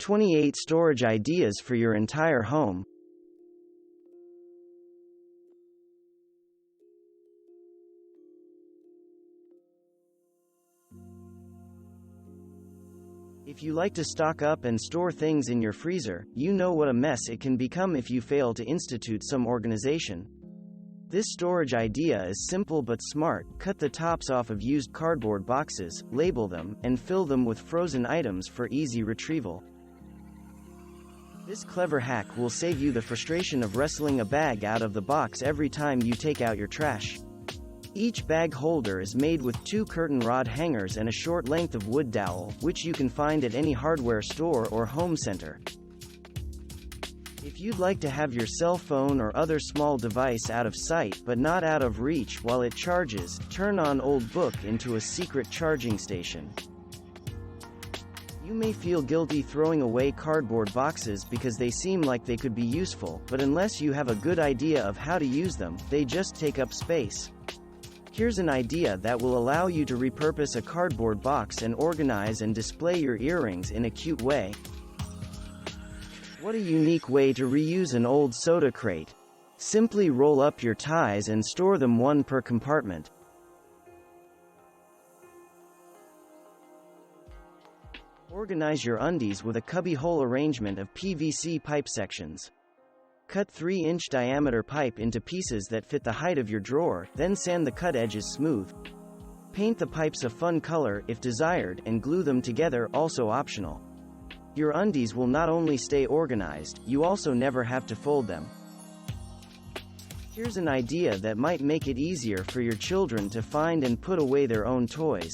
28 storage ideas for your entire home. If you like to stock up and store things in your freezer, you know what a mess it can become if you fail to institute some organization. This storage idea is simple but smart. Cut the tops off of used cardboard boxes, label them, and fill them with frozen items for easy retrieval. This clever hack will save you the frustration of wrestling a bag out of the box every time you take out your trash. Each bag holder is made with 2 curtain rod hangers and a short length of wood dowel, which you can find at any hardware store or home center. If you'd like to have your cell phone or other small device out of sight but not out of reach while it charges, turn an old book into a secret charging station. You may feel guilty throwing away cardboard boxes because they seem like they could be useful, but unless you have a good idea of how to use them, they just take up space. Here's an idea that will allow you to repurpose a cardboard box and organize and display your earrings in a cute way. What a unique way to reuse an old soda crate. Simply roll up your ties and store them one per compartment. Organize your undies with a cubbyhole arrangement of PVC pipe sections. Cut 3-inch diameter pipe into pieces that fit the height of your drawer, then sand the cut edges smooth. Paint the pipes a fun color if desired and glue them together, also optional. Your undies will not only stay organized, you also never have to fold them. Here's an idea that might make it easier for your children to find and put away their own toys.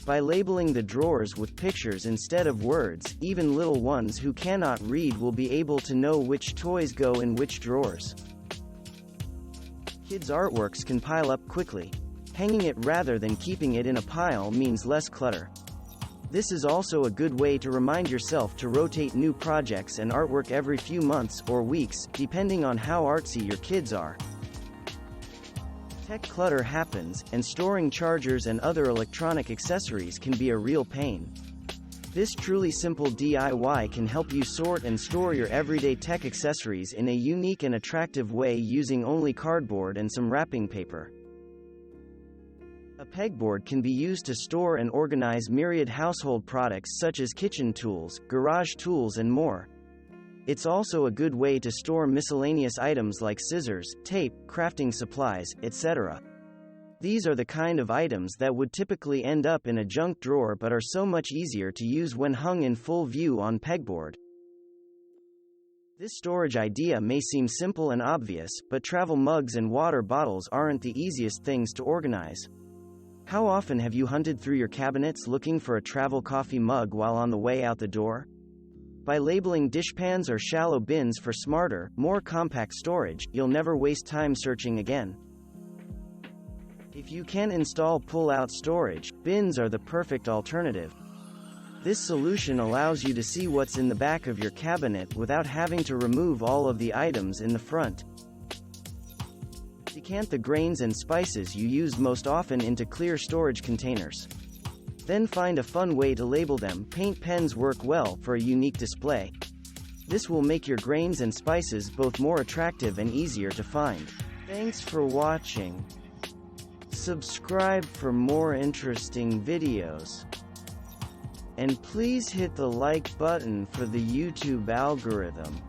By labeling the drawers with pictures instead of words, even little ones who cannot read will be able to know which toys go in which drawers. Kids' artworks can pile up quickly. Hanging it rather than keeping it in a pile means less clutter. This is also a good way to remind yourself to rotate new projects and artwork every few months or weeks, depending on how artsy your kids are. Tech clutter happens, and storing chargers and other electronic accessories can be a real pain. This truly simple DIY can help you sort and store your everyday tech accessories in a unique and attractive way using only cardboard and some wrapping paper. A pegboard can be used to store and organize myriad household products such as kitchen tools, garage tools, and more. It's also a good way to store miscellaneous items like scissors, tape, crafting supplies, etc. These are the kind of items that would typically end up in a junk drawer but are so much easier to use when hung in full view on pegboard. This storage idea may seem simple and obvious, but travel mugs and water bottles aren't the easiest things to organize. How often have you hunted through your cabinets looking for a travel coffee mug while on the way out the door? By labeling dishpans or shallow bins for smarter, more compact storage, you'll never waste time searching again. If you can install pull-out storage, bins are the perfect alternative. This solution allows you to see what's in the back of your cabinet without having to remove all of the items in the front. Decant the grains and spices you use most often into clear storage containers. Then find a fun way to label them. Paint pens work well for a unique display. This will make your grains and spices both more attractive and easier to find. Thanks for watching. Subscribe for more interesting videos. And please hit the like button for the YouTube algorithm.